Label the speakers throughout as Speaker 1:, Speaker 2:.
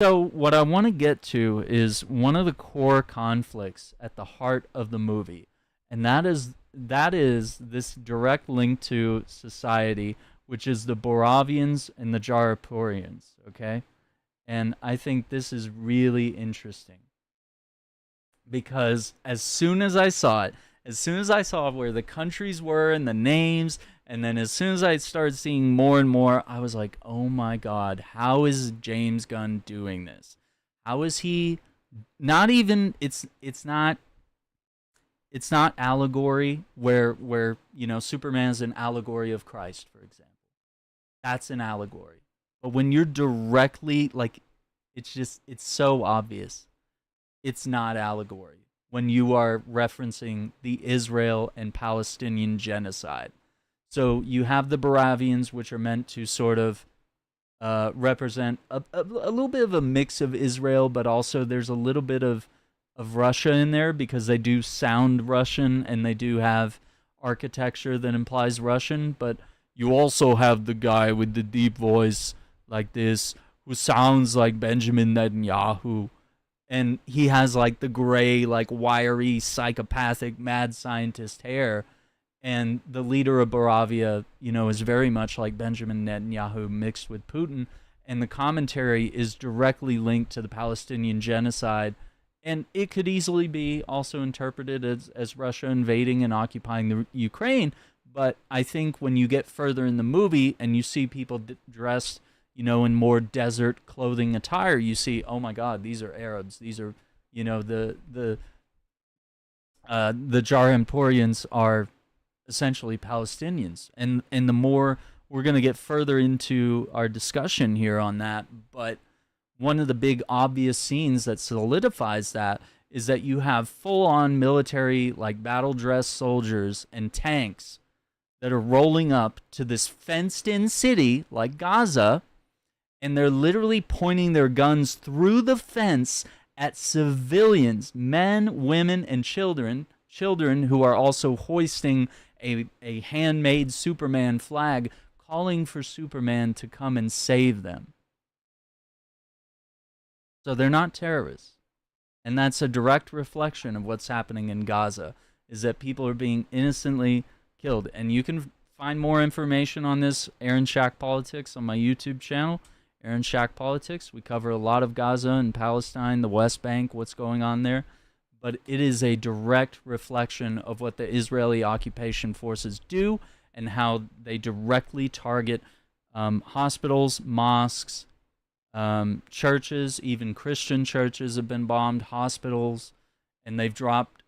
Speaker 1: So what I want to get to is one of the core conflicts at the heart of the movie, and that is this direct link to society, which is the Boravians and the Jarapurians. Okay, and I think this is really interesting because as soon as I saw it, as soon as I saw where the countries were and the names, and then as soon as I started seeing more and more, I was like, oh my God, how is James Gunn doing this? How is he not even it's not allegory where Superman is an allegory of Christ, for example. That's an allegory. But when you're directly like it's so obvious it's not allegory when you are referencing the Israel and Palestinian genocide. So you have the Baravians, which are meant to sort of represent a little bit of a mix of Israel, but also there's a little bit of Russia in there because they do sound Russian and they do have architecture that implies Russian. But you also have the guy with the deep voice like this who sounds like Benjamin Netanyahu, and he has like the gray, like wiry, psychopathic, mad scientist hair. And the leader of Boravia, is very much like Benjamin Netanyahu mixed with Putin. And the commentary is directly linked to the Palestinian genocide. And it could easily be also interpreted as Russia invading and occupying the Ukraine. But I think when you get further in the movie and you see people dressed in more desert clothing attire, you see, oh my God, these are Arabs. These are, the Jarampurians are essentially Palestinians. And the more we're going to get further into our discussion here on that, but one of the big obvious scenes that solidifies that is that you have full-on military, like battle-dressed soldiers and tanks that are rolling up to this fenced-in city like Gaza, and they're literally pointing their guns through the fence at civilians, men, women, and children who are also hoisting a handmade Superman flag, calling for Superman to come and save them. So they're not terrorists. And that's a direct reflection of what's happening in Gaza, is that people are being innocently killed. And you can find more information on this, Aaron Shack Politics, on my YouTube channel, Aaron Shack Politics. We cover a lot of Gaza and Palestine, the West Bank, what's going on there. But it is a direct reflection of what the Israeli occupation forces do and how they directly target hospitals, mosques, churches. Even Christian churches have been bombed, hospitals, and they've dropped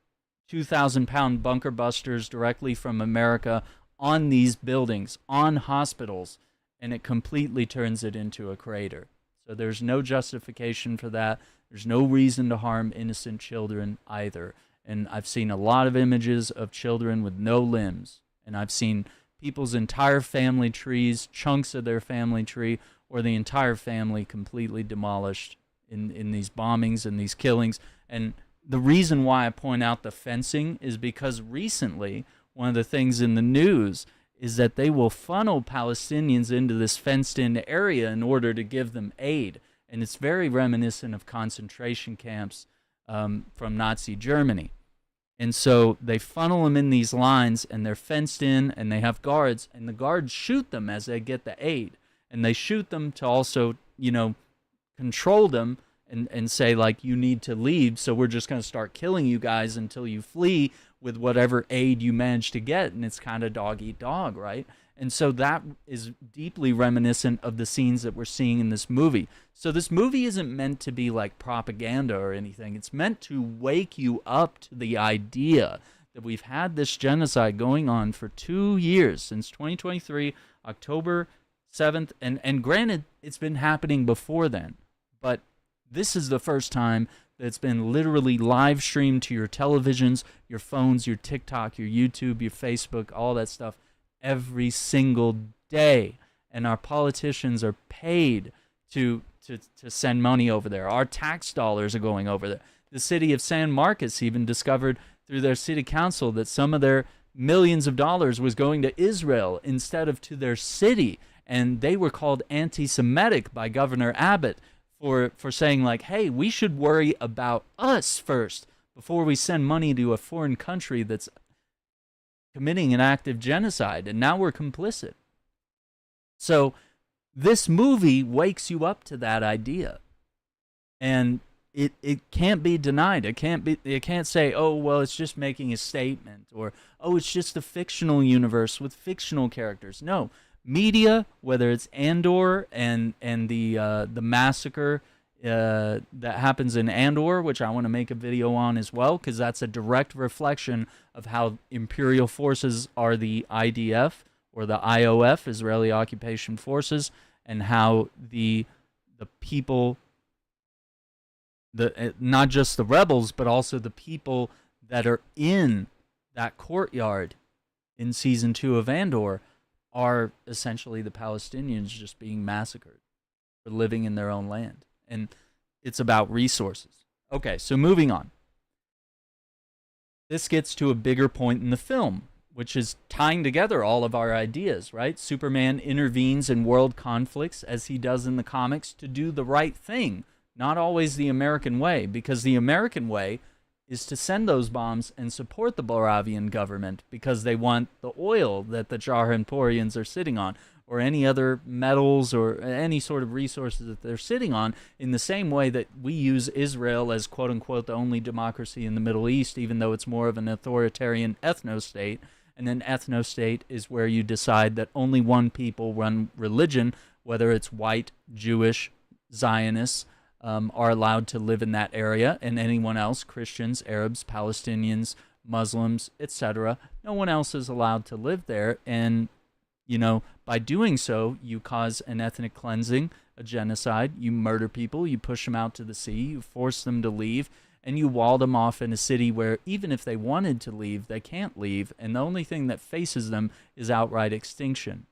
Speaker 1: 2,000-pound bunker busters directly from America on these buildings, on hospitals, and it completely turns it into a crater. So there's no justification for that. There's no reason to harm innocent children either. And I've seen a lot of images of children with no limbs, and I've seen people's entire family trees, chunks of their family tree, or the entire family completely demolished in these bombings and these killings. And the reason why I point out the fencing is because recently, one of the things in the news is that they will funnel Palestinians into this fenced-in area in order to give them aid. And it's very reminiscent of concentration camps from Nazi Germany. And so they funnel them in these lines, and they're fenced in, and they have guards, and the guards shoot them as they get the aid. And they shoot them to also, control them and say, like, you need to leave, so we're just going to start killing you guys until you flee with whatever aid you manage to get. And it's kind of dog eat dog, right? And so that is deeply reminiscent of the scenes that we're seeing in this movie. So this movie isn't meant to be like propaganda or anything. It's meant to wake you up to the idea that we've had this genocide going on for 2 years, since 2023, October 7th. And granted, it's been happening before then, but this is the first time that it's been literally live streamed to your televisions, your phones, your TikTok, your YouTube, your Facebook, all that stuff, every single day. And our politicians are paid to send money over there. Our tax dollars are going over there. The city of San Marcos even discovered through their city council that some of their millions of dollars was going to Israel instead of to their city. And they were called anti-Semitic by Governor Abbott for saying like, hey, we should worry about us first before we send money to a foreign country that's committing an act of genocide, and now we're complicit. So this movie wakes you up to that idea, and it can't be denied. It can't say, oh well, it's just making a statement, or oh, it's just a fictional universe with fictional characters. No, media, whether it's Andor and the massacre that happens in Andor, which I want to make a video on as well, because that's a direct reflection of how imperial forces are the IDF or the IOF, Israeli Occupation Forces, and how the people, not just the rebels, but also the people that are in that courtyard in season 2 of Andor are essentially the Palestinians just being massacred for living in their own land. And it's about resources. Okay, so moving on. This gets to a bigger point in the film, which is tying together all of our ideas, right? Superman intervenes in world conflicts, as he does in the comics, to do the right thing. Not always the American way, because the American way is to send those bombs and support the Moravian government because they want the oil that the Jaharimporians are sitting on, or any other metals or any sort of resources that they're sitting on, in the same way that we use Israel as quote-unquote the only democracy in the Middle East, even though it's more of an authoritarian ethno-state. And an ethno-state is where you decide that only one people run religion, whether it's white, Jewish, Zionists, are allowed to live in that area, and anyone else, Christians, Arabs, Palestinians, Muslims, etc., no one else is allowed to live there. And, you know, by doing so, you cause an ethnic cleansing, a genocide. You murder people, you push them out to the sea, you force them to leave, and you wall them off in a city where even if they wanted to leave, they can't leave, and the only thing that faces them is outright extinction.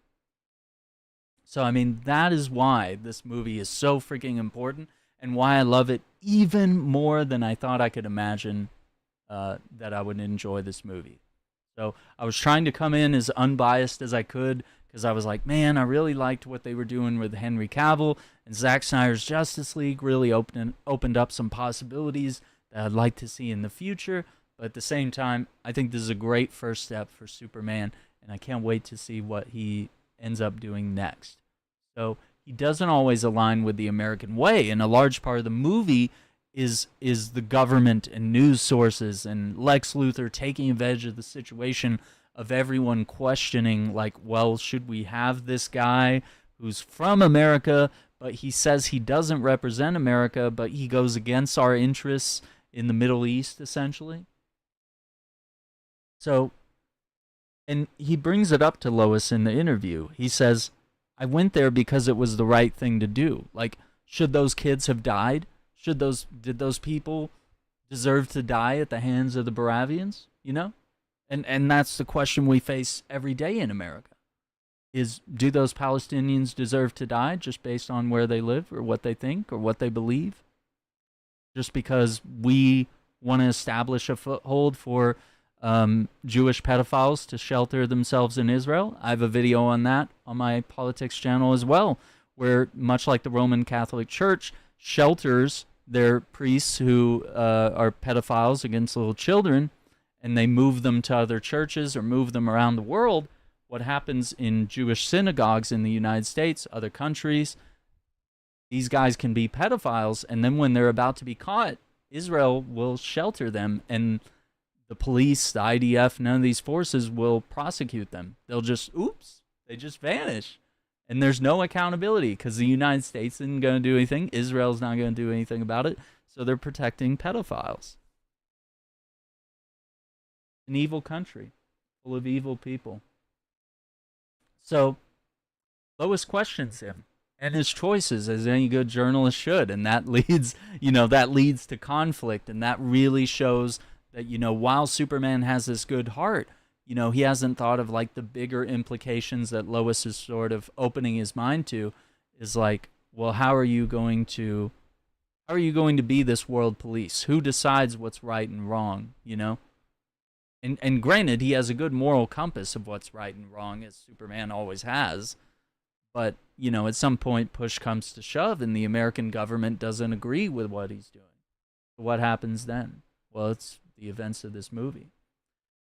Speaker 1: So, I mean, that is why this movie is so freaking important, and why I love it even more than I thought I could imagine that I would enjoy this movie. So I was trying to come in as unbiased as I could, because I was like, man, I really liked what they were doing with Henry Cavill, and Zack Snyder's Justice League really opened up some possibilities that I'd like to see in the future. But at the same time, I think this is a great first step for Superman, and I can't wait to see what he ends up doing next. So he doesn't always align with the American way, and a large part of the movie is the government and news sources and Lex Luthor taking advantage of the situation of everyone questioning, like, well, should we have this guy who's from America, but he says he doesn't represent America, but he goes against our interests in the Middle East, essentially? So, and he brings it up to Lois in the interview. He says, I went there because it was the right thing to do. Like, should those kids have died? Did those people deserve to die at the hands of the Moravians? You know? And that's the question we face every day in America. Do those Palestinians deserve to die just based on where they live, or what they think, or what they believe? Just because we want to establish a foothold for Jewish pedophiles to shelter themselves in Israel? I have a video on that on my politics channel as well, where, much like the Roman Catholic Church shelters their priests who are pedophiles against little children, and they move them to other churches or move them around the world, what happens in Jewish synagogues in the United States, other countries, these guys can be pedophiles, and then when they're about to be caught, Israel will shelter them, and the police, the IDF, none of these forces will prosecute them. They'll just, they just vanish. And there's no accountability, because the United States isn't going to do anything. Israel's not going to do anything about it. So they're protecting pedophiles. An evil country full of evil people. So Lois questions him and his choices, as any good journalist should, and that leads to conflict, and that really shows that, while Superman has this good heart, he hasn't thought of, like, the bigger implications that Lois is sort of opening his mind to, is like, well, how are you going to be this world police? Who decides what's right and wrong, And granted, he has a good moral compass of what's right and wrong, as Superman always has, But, you know, at some point, push comes to shove, and the American government doesn't agree with what he's doing. What happens then? Well, it's the events of this movie.